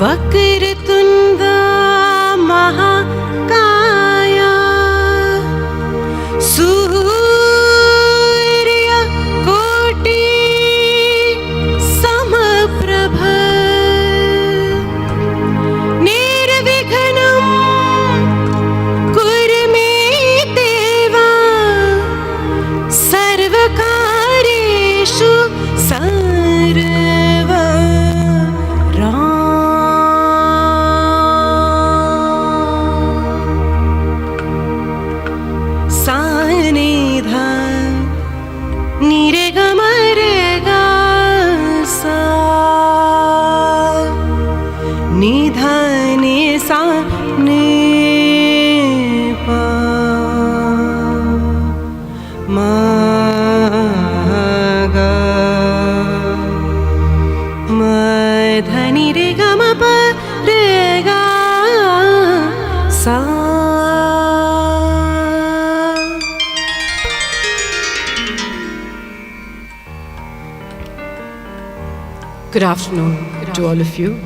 वक्रतुंड महाकाय सूर्य कोटि समप्रभ निर्विघ्नं कुरु मे देव सर्वकार्येषु Good afternoon to all of you.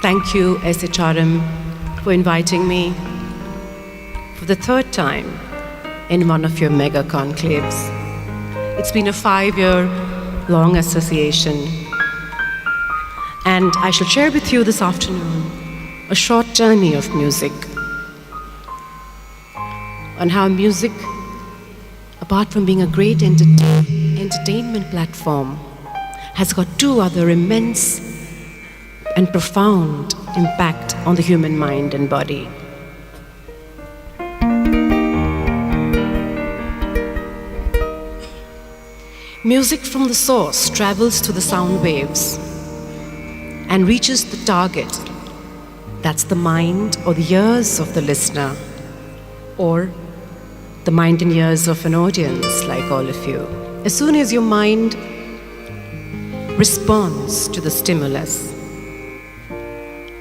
Thank you, SHRM, for inviting me for the third time in one of your mega conclaves. It's been a 5-year-long association, and I shall share with you this afternoon a short journey of music, on how music, apart from being a great entertainment platform, has got two other immense and profound impact on the human mind and body. Music from the source travels to the sound waves and reaches the target. That's the mind or the ears of the listener, or the mind and ears of an audience like all of you. As soon as your mind responds to the stimulus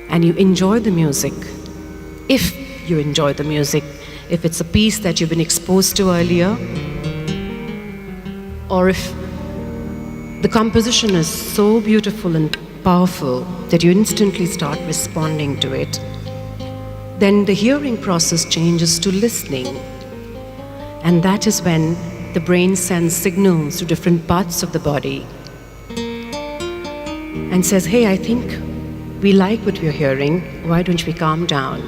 and you enjoy the music, if you enjoy the music, if it's a piece that you've been exposed to earlier, or if the composition is so beautiful and powerful that you instantly start responding to it, then the hearing process changes to listening. And that is when the brain sends signals to different parts of the body and says, hey, I think we like what we're hearing, why don't we calm down?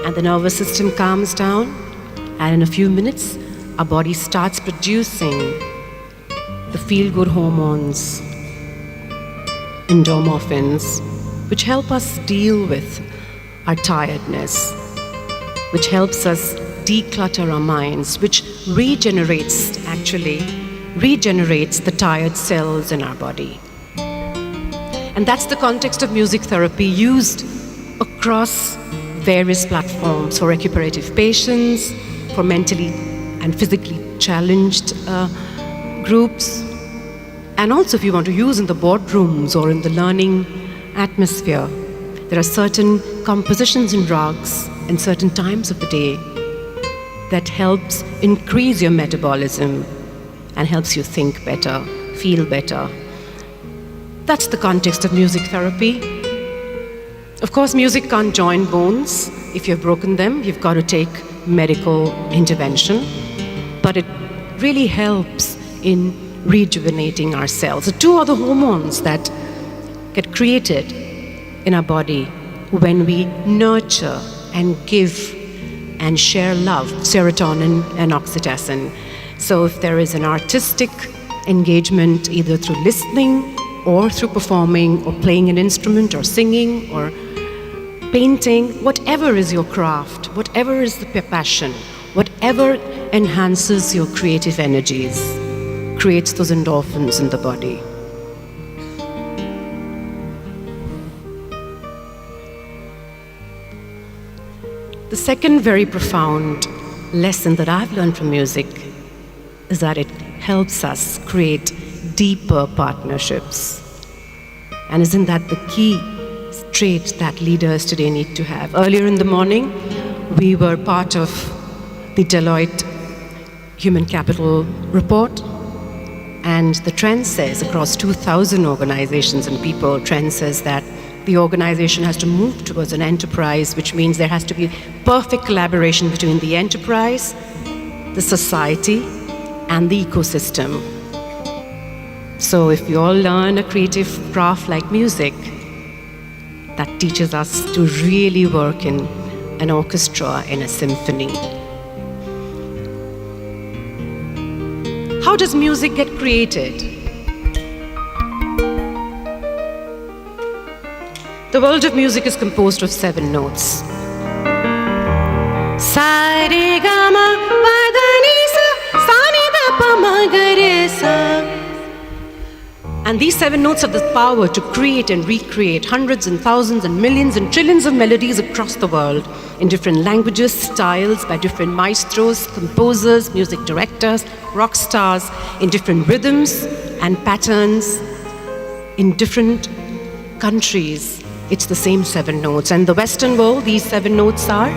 And the nervous system calms down, and in a few minutes, our body starts producing the feel-good hormones, endorphins, which help us deal with our tiredness, which helps us declutter our minds, which regenerates the tired cells in our body. And that's the context of music therapy used across various platforms for recuperative patients, for mentally and physically challenged groups, and also if you want to use in the boardrooms or in the learning atmosphere. There are certain compositions in rags in certain times of the day that helps increase your metabolism and helps you think better, feel better. That's the context of music therapy. Of course, music can't join bones. If you've broken them, you've got to take medical intervention. But it really helps in rejuvenating our cells. The two other hormones that get created in our body when we nurture and give and share love, serotonin and oxytocin. So if there is an artistic engagement, either through listening or through performing or playing an instrument or singing or painting, whatever is your craft, whatever is the passion, whatever enhances your creative energies, creates those endorphins in the body. The second very profound lesson that I've learned from music is that it helps us create deeper partnerships. And isn't that the key trait that leaders today need to have? Earlier in the morning, we were part of the Deloitte Human Capital report, And the trend says, across 2,000 organizations and people, trend says that the organization has to move towards an enterprise, which means there has to be perfect collaboration between the enterprise, the society, and the ecosystem. So if we all learn a creative craft like music, that teaches us to really work in an orchestra, in a symphony. How does music get created? The world of music is composed of 7 notes. Sa re ga ma pa da ni sa, sa ni da pa ma ga re sa. And these 7 notes have the power to create and recreate hundreds and thousands and millions and trillions of melodies across the world in different languages, styles, by different maestros, composers, music directors, rock stars, in different rhythms and patterns, in different countries. It's the same 7 notes. And the Western world, these 7 notes are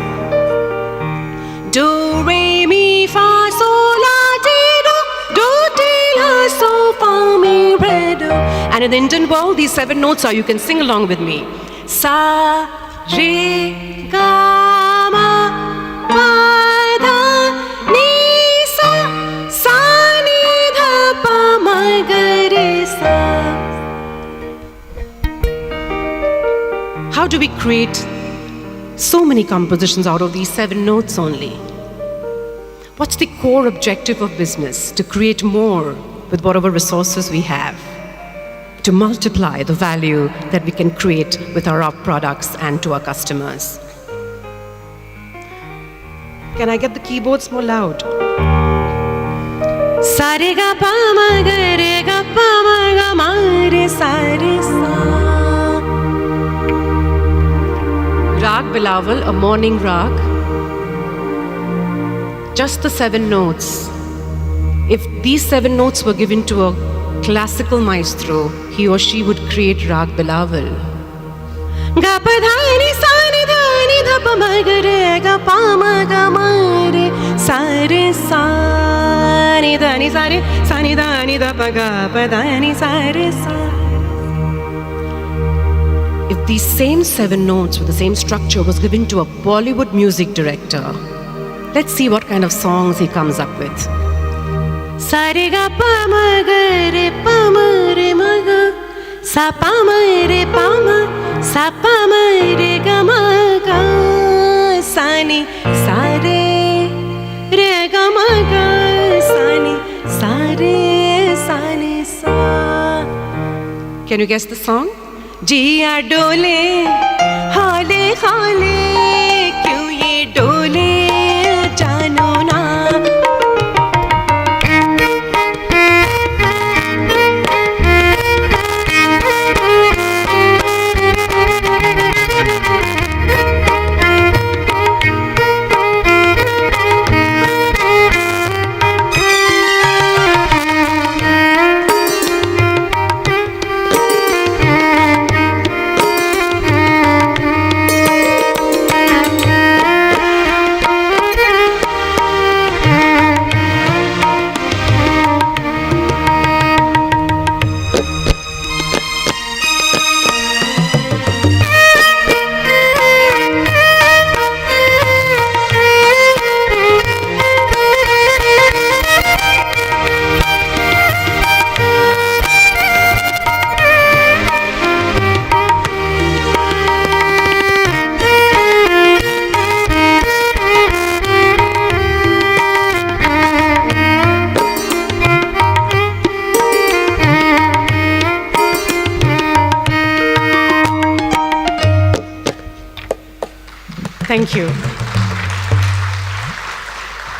do, re, mi, fa, sol, la, ti, do, ti, la, so, fa, mi, re, do. And in the Indian world, these 7 notes are, you can sing along with me. Sa, re, ga, ma, pa, da, ni, sa, sa, ni, dha, pa, ma, ga, re, sa. How do we create so many compositions out of these 7 notes only? What's the core objective of business? To create more with whatever resources we have, to multiply the value that we can create with our products and to our customers. Can I get the keyboards more loud? Sa re ga pa ma ga re ga pa ma ga ma re sa re sa. Rag Bilawal, a morning rag, just the 7 notes. If these 7 notes were given to a classical maestro, he or she would create Rag Bilawal. Ga pa dha ni sa ni dha pa ma ga re ga pa ma ga ma re sa re sa ni dha ni sa ni dha pa dha ni sa re sa. If these same 7 notes with the same structure was given to a Bollywood music director, let's see what kind of songs he comes up with. Sa re ga pa ma ga re pa ma re ma ga, sa pa ma re pa ma, sa pa ma re ga ma ga, sa ni sa re ga ma ga, sa ni sa. Can you guess the song? जिया डोले हाले हाले क्यों ये डोले जानो ना. Thank you.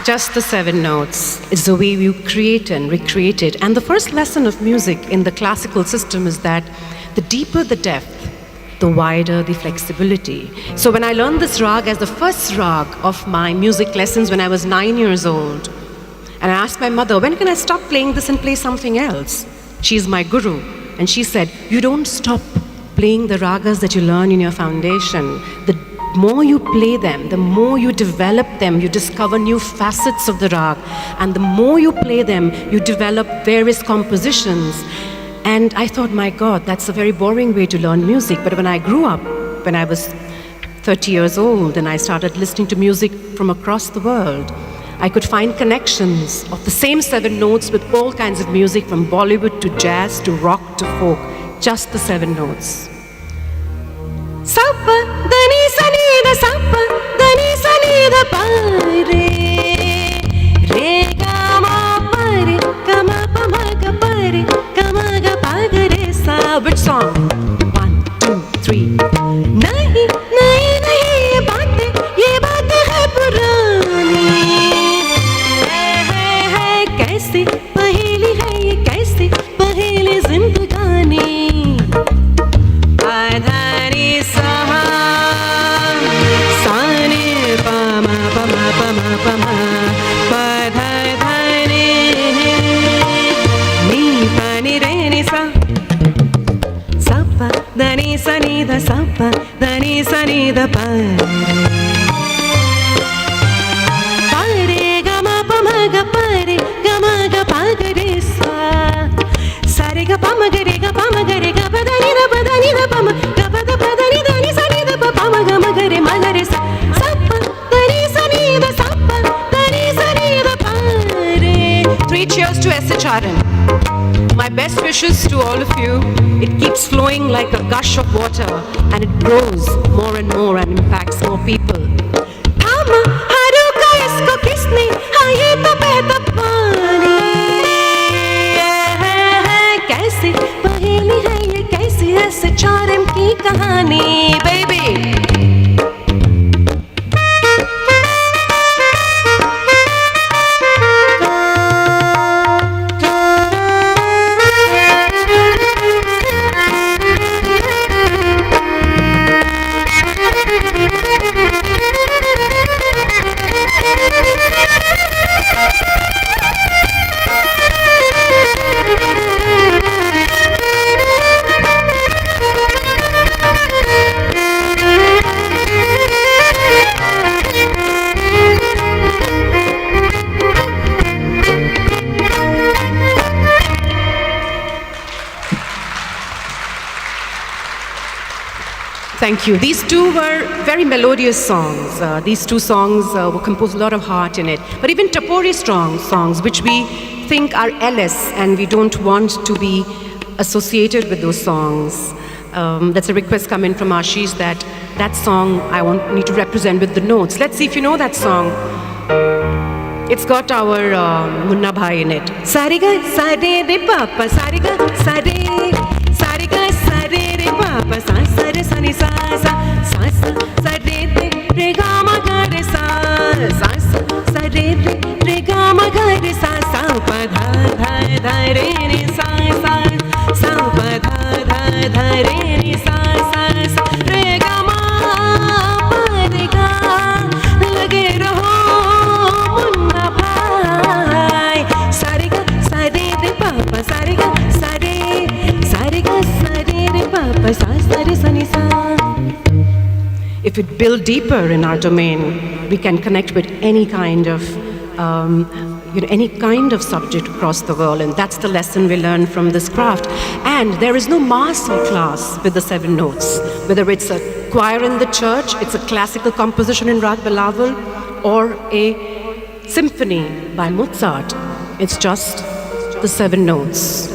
Just the 7 notes is the way we create and recreate it. And the first lesson of music in the classical system is that the deeper the depth, the wider the flexibility. So when I learned this rag as the first rag of my music lessons when I was 9 years old, and I asked my mother, when can I stop playing this and play something else? She's my guru. And she said, you don't stop playing the ragas that you learn in your foundation. The more you play them, the more you develop them, you discover new facets of the rag. And the more you play them, you develop various compositions. And I thought, my God, that's a very boring way to learn music. But when I grew up, when I was 30 years old, and I started listening to music from across the world, I could find connections of the same 7 notes with all kinds of music, from Bollywood to jazz to rock to folk, just the 7 notes. Sapa, dani sani da sapa, dani sani da pa re, re ga ma pa re, ga ma pa ma ga pa re, ga ma ga pa ga re sa. Which song? 1, 2, 3. Nahi, nahi, nahi, ye baat hai purani. Hai, kaisi paheli hai ye, kaisi paheli zindagani. Adhari saha, sani pa ma pa ma pa ma pa ma, pa dha dha re, ni pa ni re ni sa. Sapa, dani sa ni da sapa, dani sa ni da pa re. Pa re ga ma pa ma ga pa re, ga ma ga pa ga re sa. Sa re ga pa ma ga re ga pa ma ga re ga pa da ni da pa ma ga pa da ni da ni sa ni da pa ma ga re sa. Sapa, dani sa ni da sapa, dani sa ni da pa re. 3 cheers to SHRM. My best wishes to all of you. It keeps flowing like a gush of water, and it grows more and more and impacts more people. Thama haru ka isko kisne, ha ye to behta pani. Kaisi paheli hai ye, kaisi SHRM ki kahani, baby. Thank you. These 2 were very melodious songs. These 2 songs were composed, a lot of heart in it. But even Tapori strong songs, which we think are LS, and we don't want to be associated with those songs. That's a request coming from Ashish that song I need to represent with the notes. Let's see if you know that song. It's got our Munna Bhai in it. Sariga, sare re papa, sariga, sare, sariga, sare re papa, sa, sare, sani, sa, sa, sa, sa, re, re, ga, ma, ga, re, sa, sa, sa, re, re, ga, ma, ga, re, sa, sa, pa, dha, dha, dha, re, re, sa, sa, sa, pa, dha, dha, dha, re, re, sa, sa, sa, re, ga, ma, pa, re, ga, lage raho. If we build deeper in our domain, we can connect with any kind of subject across the world, and that's the lesson we learn from this craft. And there is no master class with the 7 notes. Whether it's a choir in the church, it's a classical composition in Rag Bilaval, or a symphony by Mozart. It's just the 7 notes.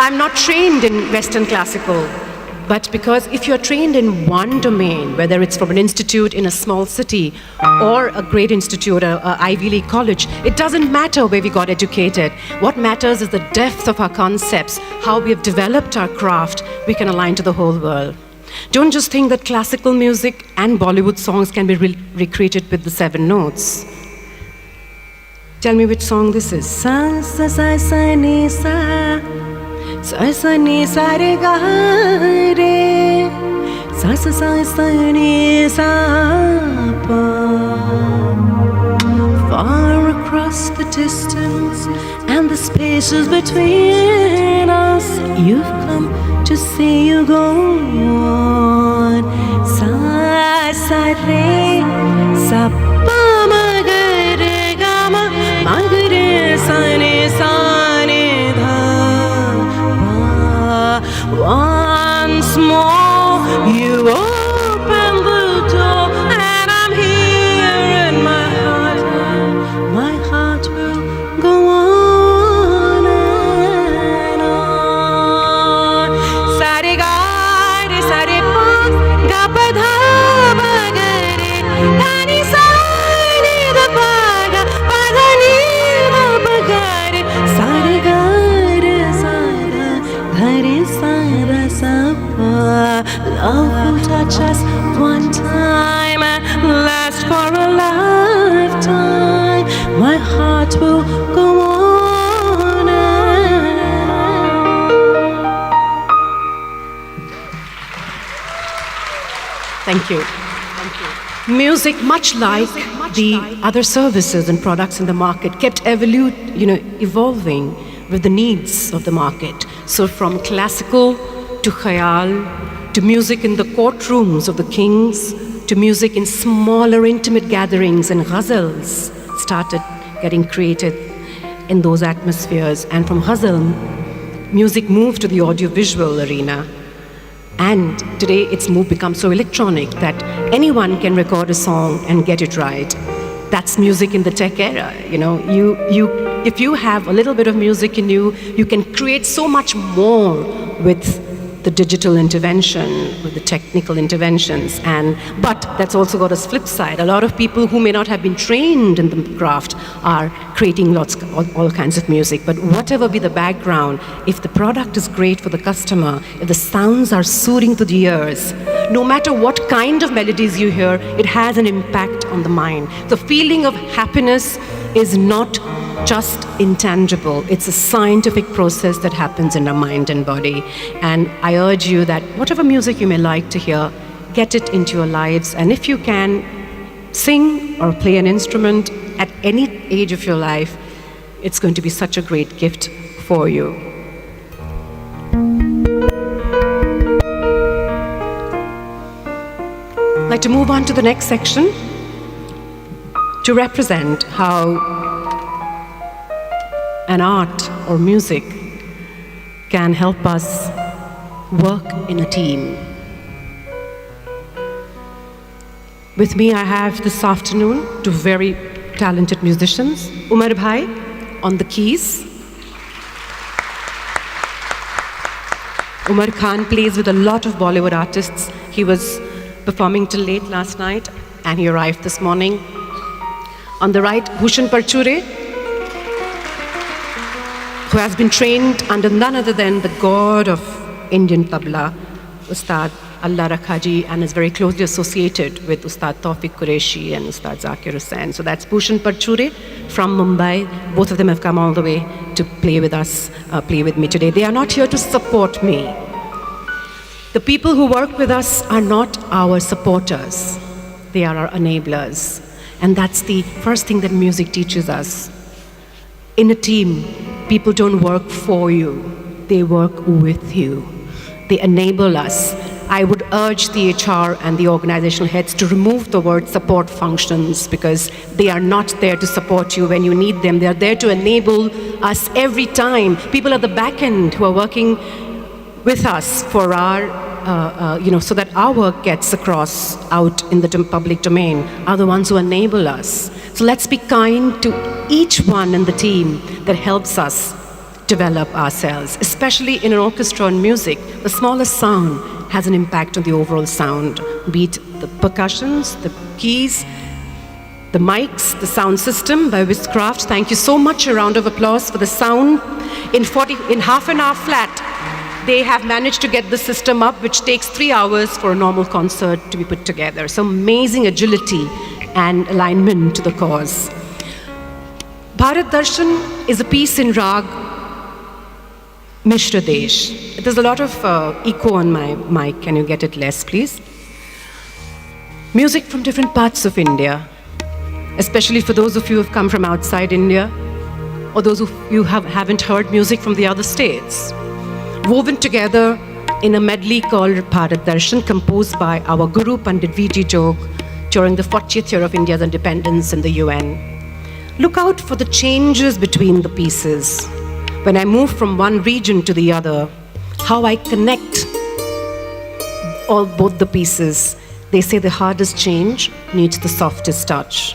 I'm not trained in Western classical, but because if you're trained in one domain, whether it's from an institute in a small city or a great institute, a Ivy League college, it doesn't matter where we got educated. What matters is the depth of our concepts, how we have developed our craft, we can align to the whole world. Don't just think that classical music and Bollywood songs can be recreated with the 7 notes. Tell me which song this is. Sa, sa, sa, sa, ni, sa. Sa, sa, ni, sa, re, ga, re. Sa, sa, sa, ni, sa, pa. Far across the distance and the spaces between us, you've come to see you go on. Sa, sa, re, sa, pa, ma, ga, re, ga, ma, ma, ga, re, sa, ni, sa, ni, dha, pa. Once more, you open the door, and I'm here in my heart. My heart will go on and on. Sa re ga re sa re pa ga pa dha ba ga re ga ni sa ni da pa ga pa dha ni da pa ga re sa re ga re sa ga dha re sa ra sa pa. Love will touch us one time and last for a lifetime. My heart will go on and on. Thank you. Music, much like the other services and products in the market, kept evolving with the needs of the market. So from classical to khayal, to music in the courtrooms of the kings, to music in smaller intimate gatherings, and ghazals started getting created in those atmospheres. And from ghazal, music moved to the audiovisual arena. And today it's become so electronic that anyone can record a song and get it right. That's music in the tech era. If you have a little bit of music in you, you can create so much more with the digital intervention, with the technical interventions. But that's also got a flip side. A lot of people who may not have been trained in the craft are creating all kinds of music. But whatever be the background, if the product is great for the customer, if the sounds are soothing to the ears, no matter what kind of melodies you hear, it has an impact on the mind. The feeling of happiness is not just intangible. It's a scientific process that happens in our mind and body. And I urge you that whatever music you may like to hear, get it into your lives. And if you can sing or play an instrument at any age of your life, it's going to be such a great gift for you. I'd like to move on to the next section to represent how an art or music can help us work in a team. With me, I have this afternoon 2 very talented musicians. Umar Bhai on the keys. Umar Khan plays with a lot of Bollywood artists. He was performing till late last night and he arrived this morning. On the right, Bhushan Parchure, who has been trained under none other than the god of Indian tabla, Ustad Allah Rakhaji, and is very closely associated with Ustad Tawfiq Qureshi and Ustad Zakir Hussain. So that's Bhushan Parchure from Mumbai. Both of them have come all the way to play with us, play with me today. They are not here to support me. The people who work with us are not our supporters. They are our enablers. And that's the first thing that music teaches us. In a team, people don't work for you. They work with you. They enable us. I would urge the HR and the organizational heads to remove the word support functions, because they are not there to support you when you need them. They are there to enable us every time. People at the back end who are working with us for our, so that our work gets across out in the public domain, are the ones who enable us. So let's be kind to each one in the team that helps us develop ourselves, especially in an orchestra and music. The smallest sound has an impact on the overall sound, be it the percussions, the keys, the mics, the sound system by Wizcraft. Thank you so much. A round of applause for the sound. In half an hour flat, they have managed to get the system up, which takes 3 hours for a normal concert to be put together. So amazing agility and alignment to the cause. Bharat Darshan is a piece in Rag Mishra Desh. There's a lot of echo on my mic. Can you get it less, please? Music from different parts of India, especially for those of you who have come from outside India, or those of you who haven't heard music from the other states, woven together in a medley called Bharat Darshan, composed by our Guru Pandit V.G. Jog during the 40th year of India's independence in the UN. Look out for the changes between the pieces. When I move from one region to the other, how I connect both the pieces. They say the hardest change needs the softest touch.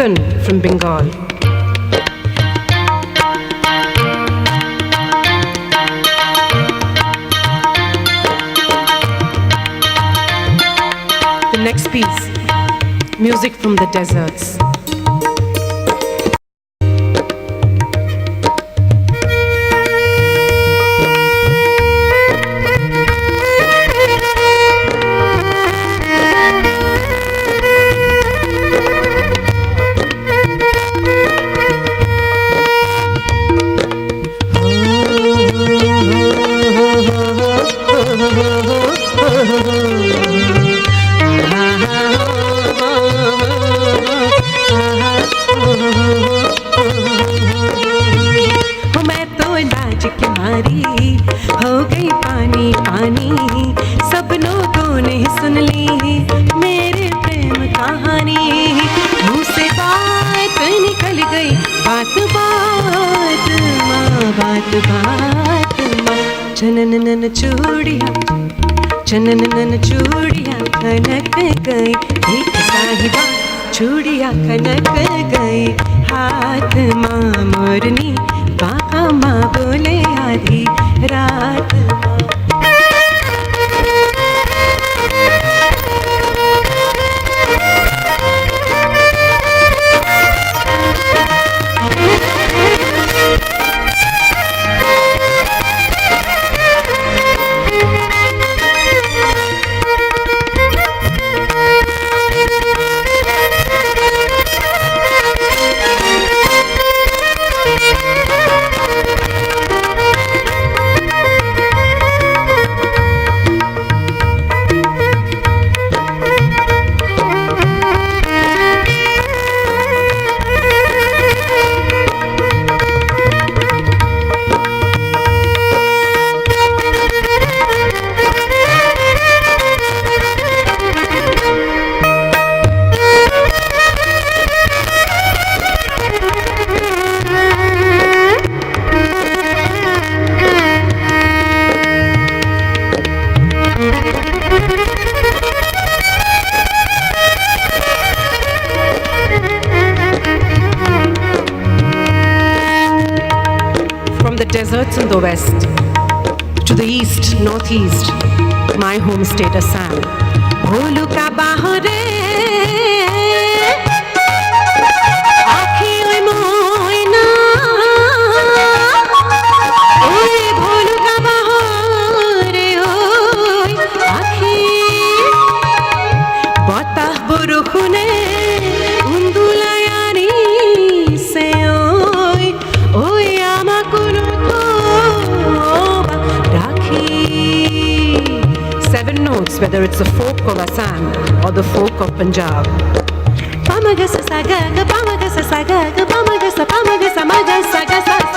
Kirtan from Bengal. The next piece, music from the deserts. चनन चूड़िया खनक गई, एक साहिबा चूड़िया खनक गई, हाथ माँ मोरनी बाका माँ बोले आधी रात। Deserts in the west to the east, northeast, my home state Assam. भोलू का बाहरे आँखी ओए मोइना, ओए भोलू का बाहरे ओए आँखी, बताह बुरुखुने उंदुलायानी से ओए ओए आमा कुलु 7 notes, whether it's the folk of Assam or the folk of Punjab. Pamagasa saga, pamagasa saga, pamagasa maga saga saga.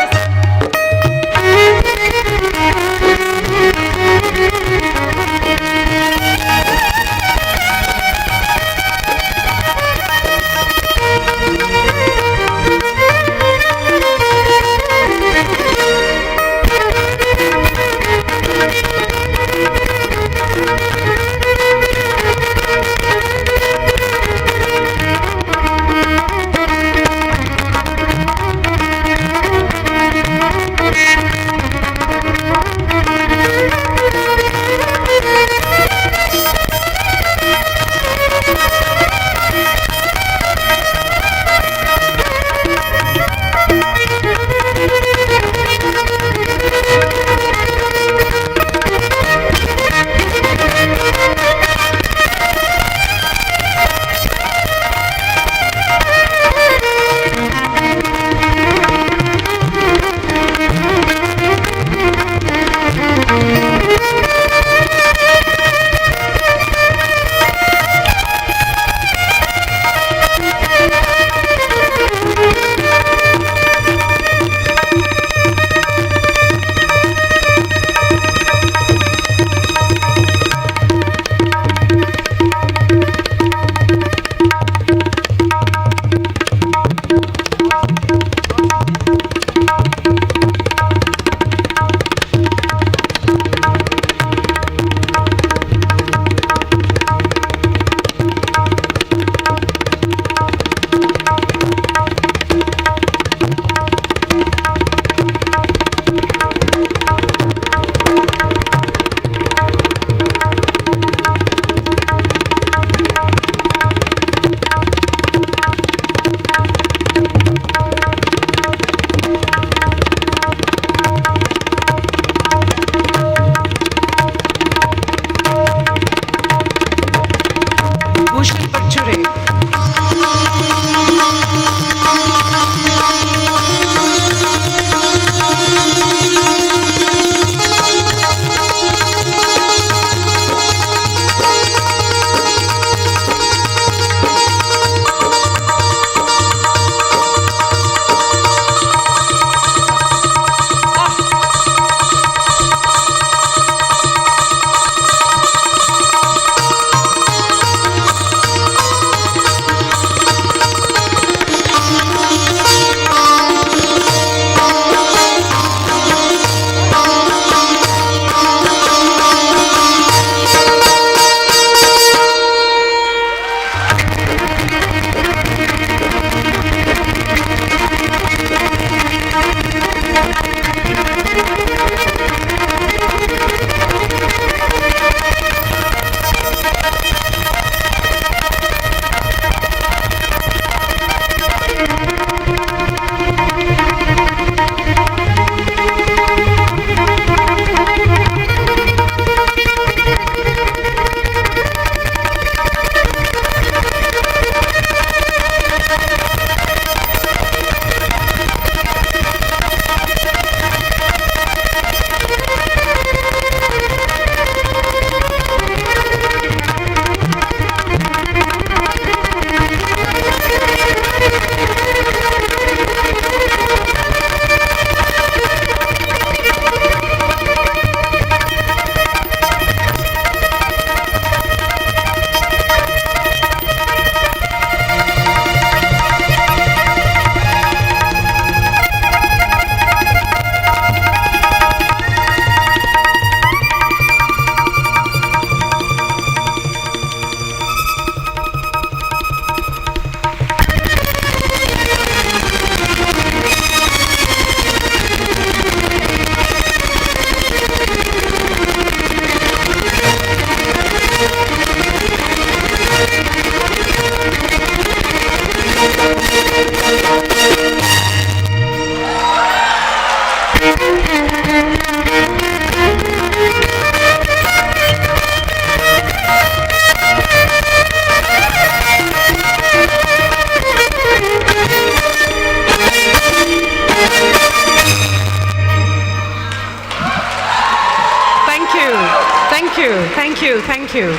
Thank you. Thank you.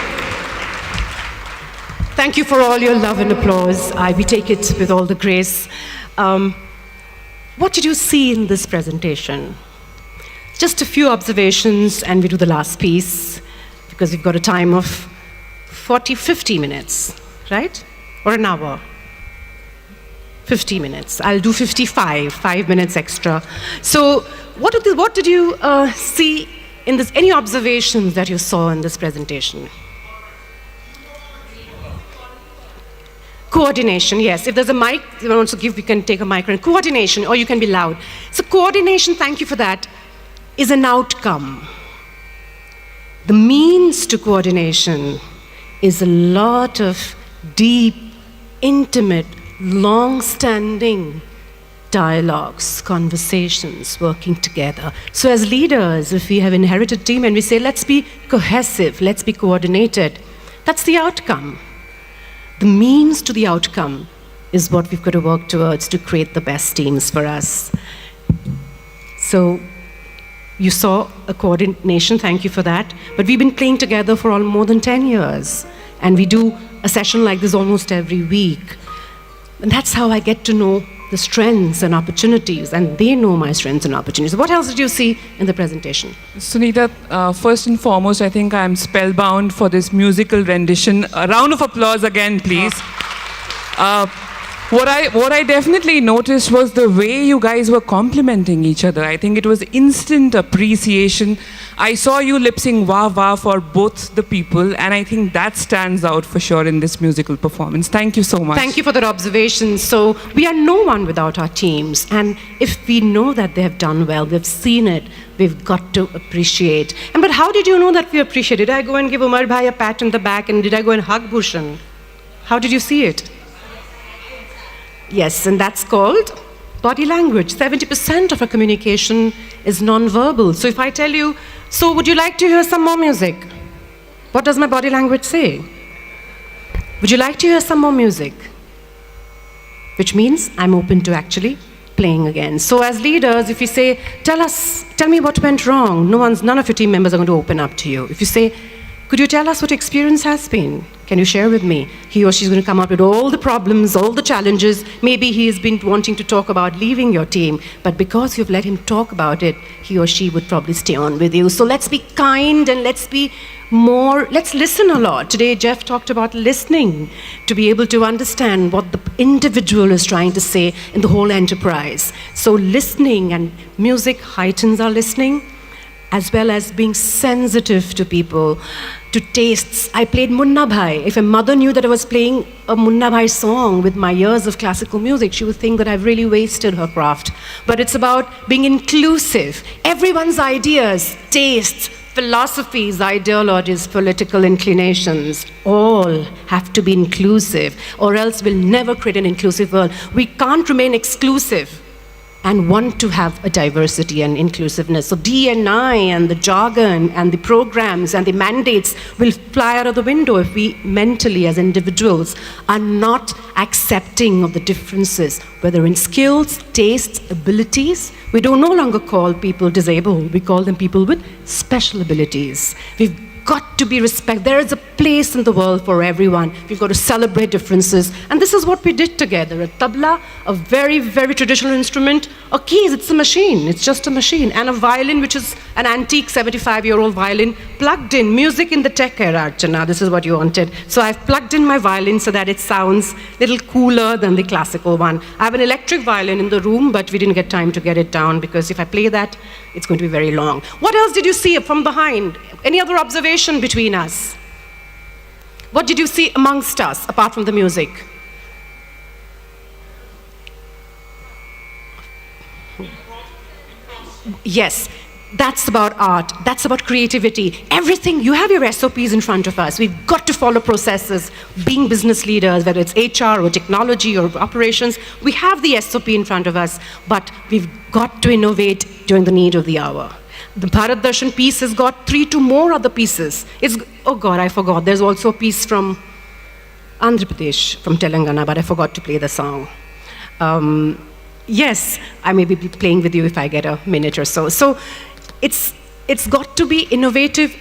Thank you for all your love and applause. We take it with all the grace. What did you see in this presentation? Just a few observations, and we do the last piece, because we've got a time of 50 minutes, right? Or an hour? 50 minutes. I'll do 55, 5 minutes extra. So what did you see in this? Any observations that you saw in this presentation? Coordination, yes. If there's a mic, you want to give, we can take a mic. Coordination, or you can be loud. So coordination, thank you for that, is an outcome. The means to coordination is a lot of deep, intimate, long-standing dialogues, conversations, working together. So as leaders, if we have inherited team and we say, let's be cohesive, let's be coordinated, that's the outcome. The means to the outcome is what we've got to work towards to create the best teams for us. So you saw a coordination, thank you for that. But we've been playing together for more than 10 years. And we do a session like this almost every week. And that's how I get to know the strengths and opportunities, and they know my strengths and opportunities. What else did you see in the presentation? Sunita, first and foremost, I think I'm spellbound for this musical rendition. A round of applause again, please. What I definitely noticed was the way you guys were complimenting each other. I think it was instant appreciation. I saw you lip-sync wah wah for both the people, and I think that stands out for sure in this musical performance. Thank you so much. Thank you for that observation. So we are no one without our teams, and if we know that they have done well, we've seen it, we've got to appreciate. But how did you know that we appreciate? Did I go and give Umar Bhai a pat on the back, and did I go and hug Bhushan? How did you see it? Yes, and that's called body language. 70% of our communication is non-verbal. So if I tell you, so would you like to hear some more music? What does my body language say? Would you like to hear some more music? Which means I'm open to actually playing again. So as leaders, if you say, tell me what went wrong, none of your team members are going to open up to you. If you say, could you tell us what your experience has been? Can you share with me? He or she's going to come up with all the problems, all the challenges. Maybe he has been wanting to talk about leaving your team, but because you've let him talk about it, he or she would probably stay on with you. So let's be kind and let's listen a lot. Today, Jeff talked about listening, to be able to understand what the individual is trying to say in the whole enterprise. So listening, and music heightens our listening, as well as being sensitive to people, to tastes. I played Munna Bhai. If a mother knew that I was playing a Munna Bhai song with my years of classical music, she would think that I've really wasted her craft. But it's about being inclusive. Everyone's ideas, tastes, philosophies, ideologies, political inclinations, all have to be inclusive, or else we'll never create an inclusive world. We can't remain exclusive and want to have a diversity and inclusiveness. So D&I and the jargon and the programs and the mandates will fly out of the window if we mentally as individuals are not accepting of the differences, whether in skills, tastes, abilities. We don't no longer call people disabled, we call them people with special abilities. We've got to be respected. There is a place in the world for everyone. We've got to celebrate differences. And this is what we did together. A tabla, a very, very traditional instrument. A keys, it's a machine. It's just a machine. And a violin, which is an antique 75-year-old violin, plugged in. Music in the tech era, Archana. This is what you wanted. So I've plugged in my violin so that it sounds a little cooler than the classical one. I have an electric violin in the room, but we didn't get time to get it down, because if I play that, it's going to be very long. What else did you see from behind? Any other observation between us? What did you see amongst us, apart from the music? Yes, that's about art, that's about creativity. Everything, you have your SOPs in front of us. We've got to follow processes. Being business leaders, whether it's HR or technology or operations, we have the SOP in front of us, but we've got to innovate during the need of the hour. The Bharat Darshan piece has got 3 to more other pieces. Oh God, I forgot. There's also a piece from Andhra Pradesh, from Telangana, but I forgot to play the song. Yes, I may be playing with you if I get a minute or so. So it's got to be innovative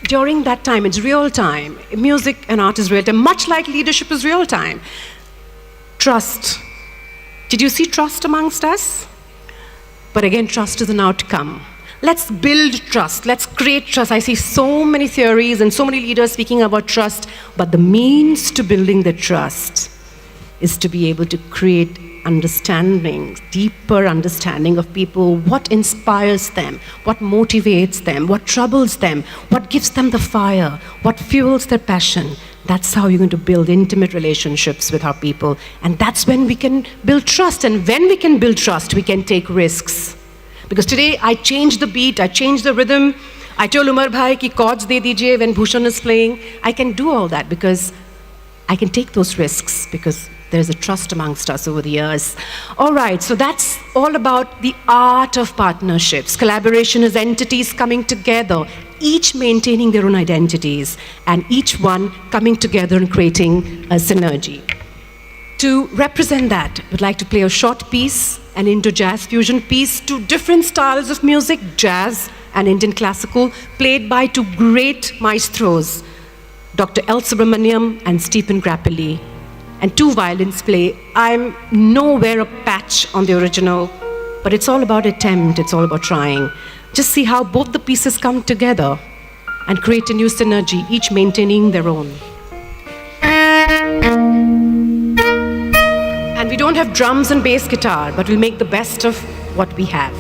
during that time, it's real time. Music and art is real time, much like leadership is real time. Trust. Did you see trust amongst us? But again, trust is an outcome. Let's build trust. Let's create trust. I see so many theories and so many leaders speaking about trust, but the means to building the trust is to be able to create understanding, deeper understanding of people, what inspires them, what motivates them, what troubles them, what gives them the fire, what fuels their passion. That's how you're going to build intimate relationships with our people. And that's when we can build trust. And when we can build trust, we can take risks. Because today I changed the beat, I changed the rhythm. I told Umar Bhai ki chords de dijiye when Bhushan is playing. I can do all that because I can take those risks because there's a trust amongst us over the years. All right, so that's all about the art of partnerships. Collaboration is entities coming together, each maintaining their own identities, and each one coming together and creating a synergy. To represent that, I would like to play a short piece, an Indo-jazz fusion piece, two different styles of music, jazz and Indian classical, played by two great maestros, Dr. L. Subramaniam and Stephen Grappelli. And two violins play. I'm nowhere a patch on the original, but it's all about attempt, it's all about trying. Just see how both the pieces come together and create a new synergy, each maintaining their own. And we don't have drums and bass guitar, but we'll make the best of what we have.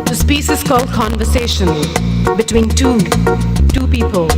This piece is called Conversation between two people.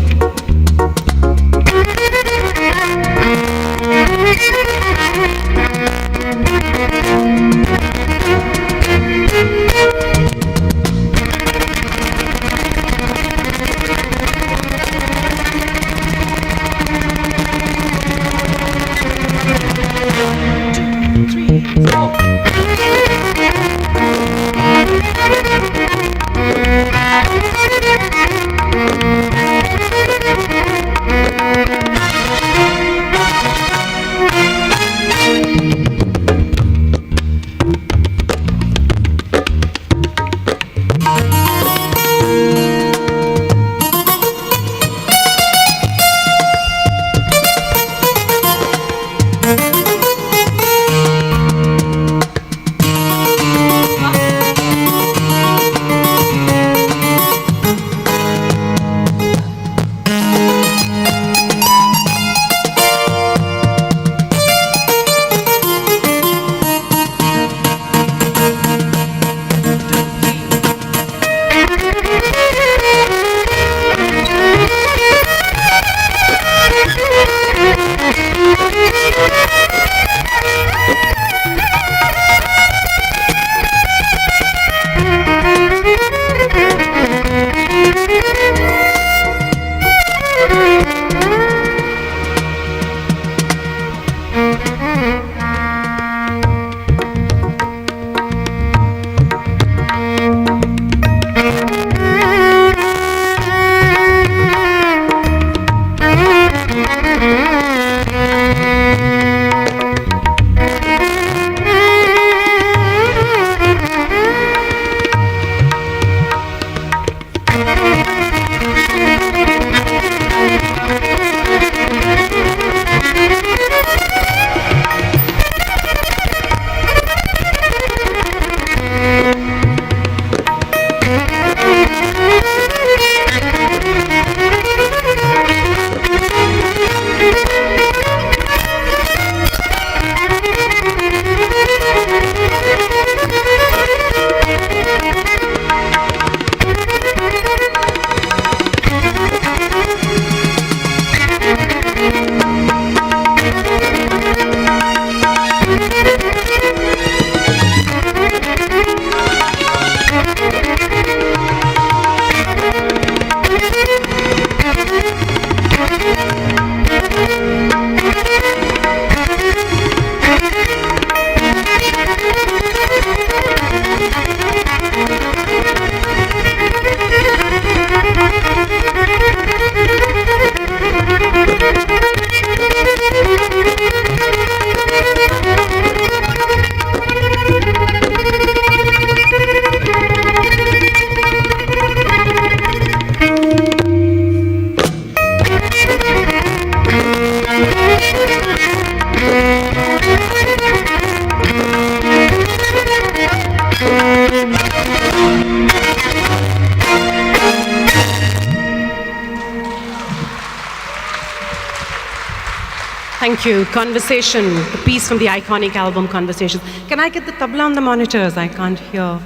Thank you. Conversation, the piece from the iconic album Conversations. Can I get the tabla on the monitors? I can't hear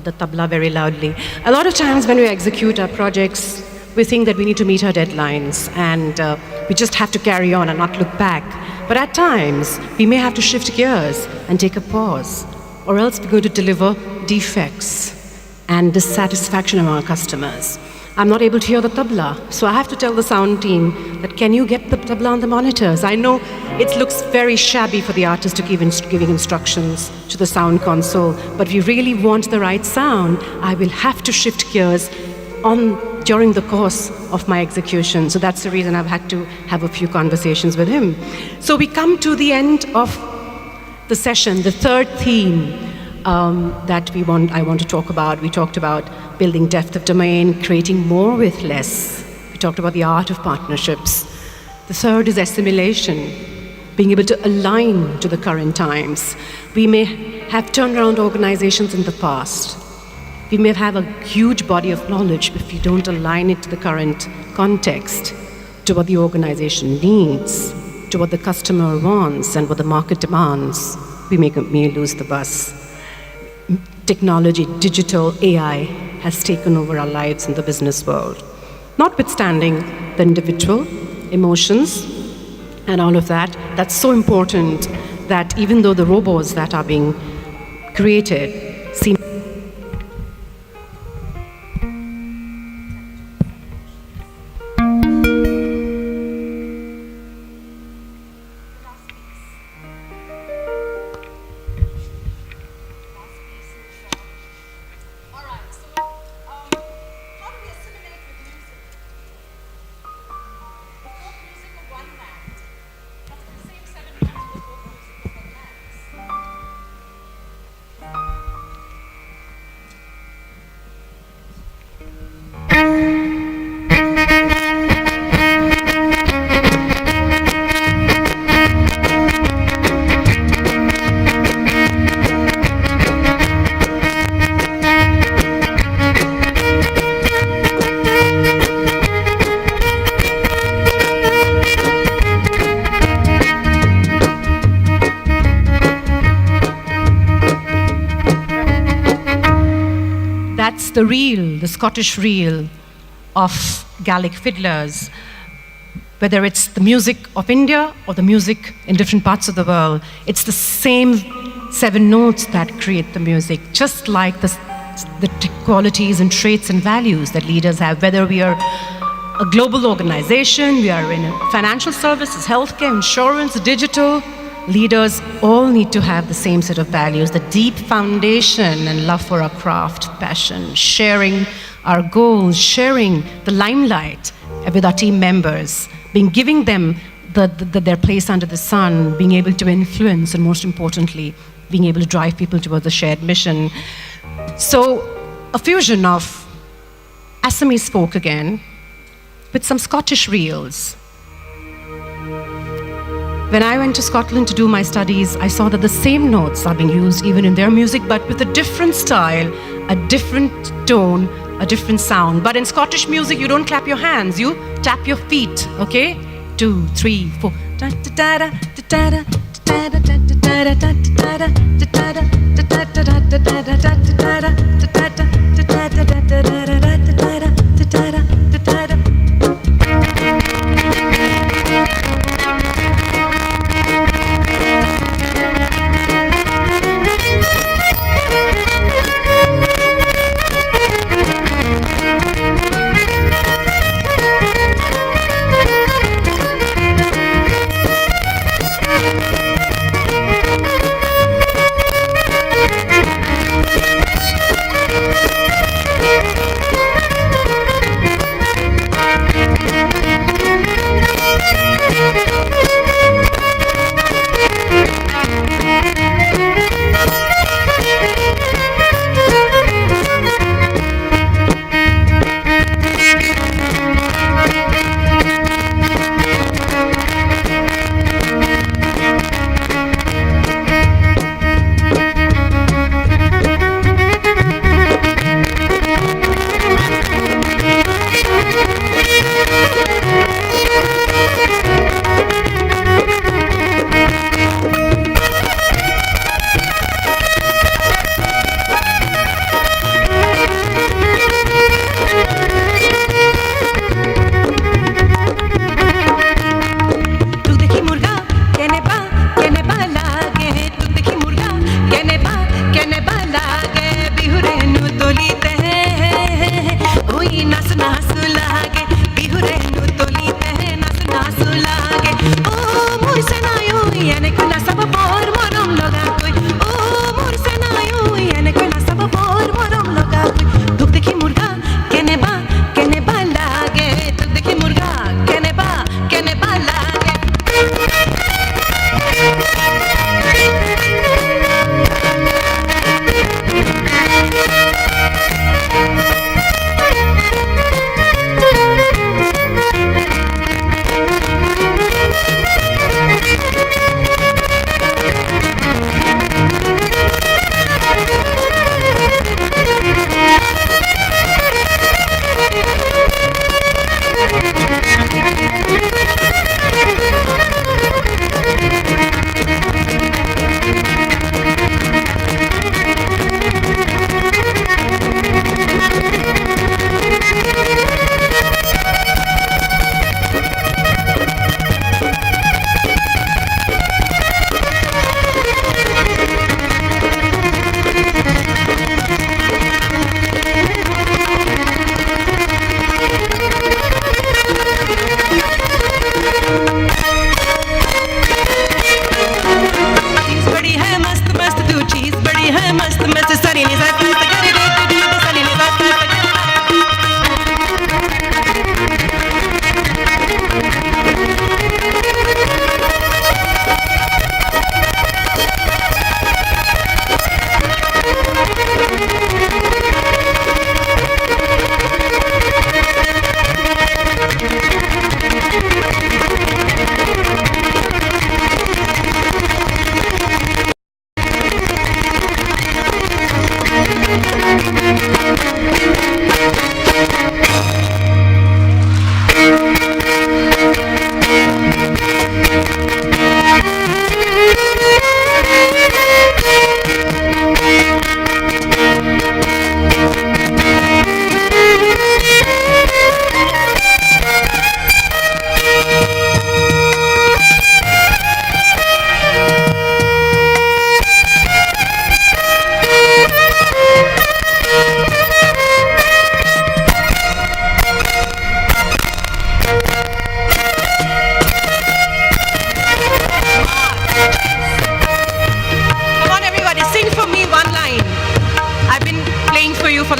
the tabla very loudly. A lot of times when we execute our projects, we think that we need to meet our deadlines and we just have to carry on and not look back. But at times, we may have to shift gears and take a pause, or else we're going to deliver defects and dissatisfaction among our customers. I'm not able to hear the tabla, so I have to tell the sound team that can you get the tabla on the monitors? I know it looks very shabby for the artist to give giving instructions to the sound console, but if you really want the right sound, I will have to shift gears during the course of my execution. So that's the reason I've had to have a few conversations with him. So we come to the end of the session, the third theme that I want to talk about. We talked about building depth of domain, creating more with less. We talked about the art of partnerships. The third is assimilation, being able to align to the current times. We may have turned around organizations in the past. We may have a huge body of knowledge, but if we don't align it to the current context, to what the organization needs, to what the customer wants and what the market demands, we may lose the bus. Technology, digital, AI has taken over our lives in the business world. Notwithstanding the individual emotions and all of that, that's so important that even though the robots that are being created seem the reel, the Scottish reel of Gaelic fiddlers, whether it's the music of India or the music in different parts of the world, it's the same 7 notes that create the music, just like the qualities and traits and values that leaders have, whether we are a global organization, we are in financial services, healthcare, insurance, digital. Leaders all need to have the same set of values, the deep foundation and love for our craft, passion, sharing our goals, sharing the limelight with our team members, giving them their place under the sun, being able to influence, and most importantly, being able to drive people towards a shared mission. So a fusion of Assamese folk again with some Scottish reels. When I went to Scotland to do my studies, I saw that the same notes are being used even in their music, but with a different style, a different tone, a different sound. But in Scottish music, you don't clap your hands, you tap your feet, okay? 2, 3, 4.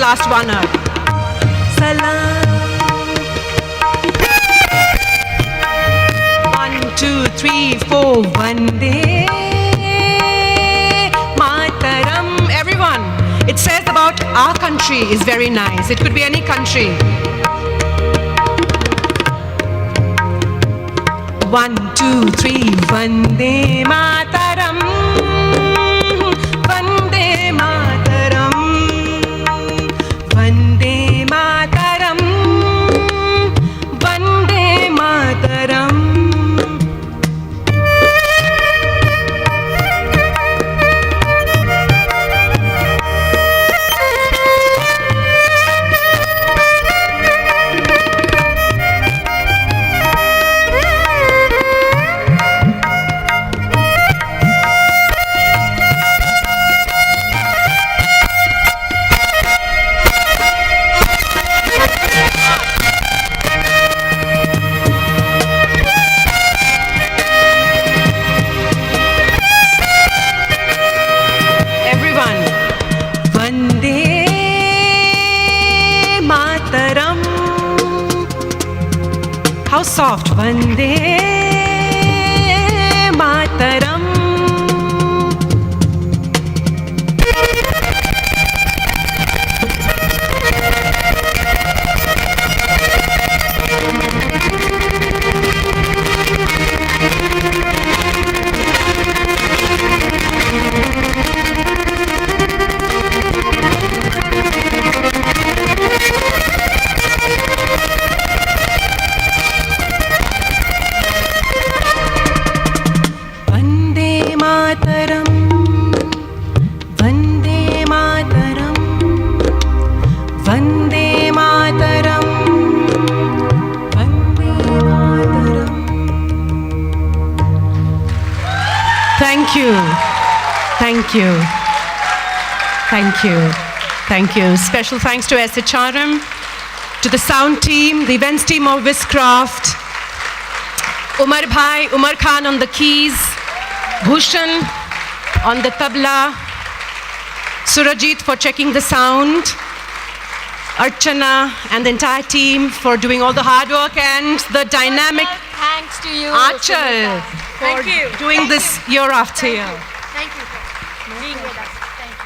last one up. Salam. 1, 2, 3, 4. Vande Mataram. Everyone, it says about our country is very nice. It could be any country. 1, 2, 3. Vande Mataram. Vande Mataram. Vande Mataram. Vande Mataram. Everyone, Vande Mataram. How soft. Vande Mataram. Vande Mataram. Vande Mataram. Vande Mataram. Vande Mataram. Thank you. Thank you. Thank you. Thank you. Special thanks to SHRM, to the sound team, the events team of Viscraft, Umar Bhai, Umar Khan on the keys, Bhushan on the tabla, Surajit for checking the sound, Archana and the entire team for doing all the hard work, and the dynamic Thanks to you, Achal Sunita. for doing this year after year. Thank you for being with us. Thank you.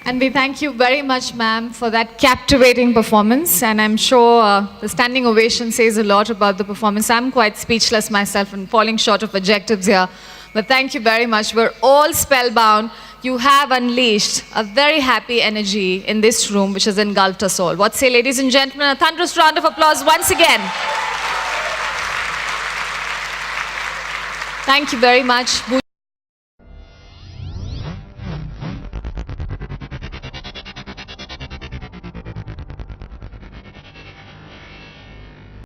And we thank you very much, ma'am, for that captivating performance. And I'm sure the standing ovation says a lot about the performance. I'm quite speechless myself and falling short of adjectives here. But thank you very much. We're all spellbound. You have unleashed a very happy energy in this room, which has engulfed us all. What say, ladies and gentlemen? A thunderous round of applause once again. Thank you very much.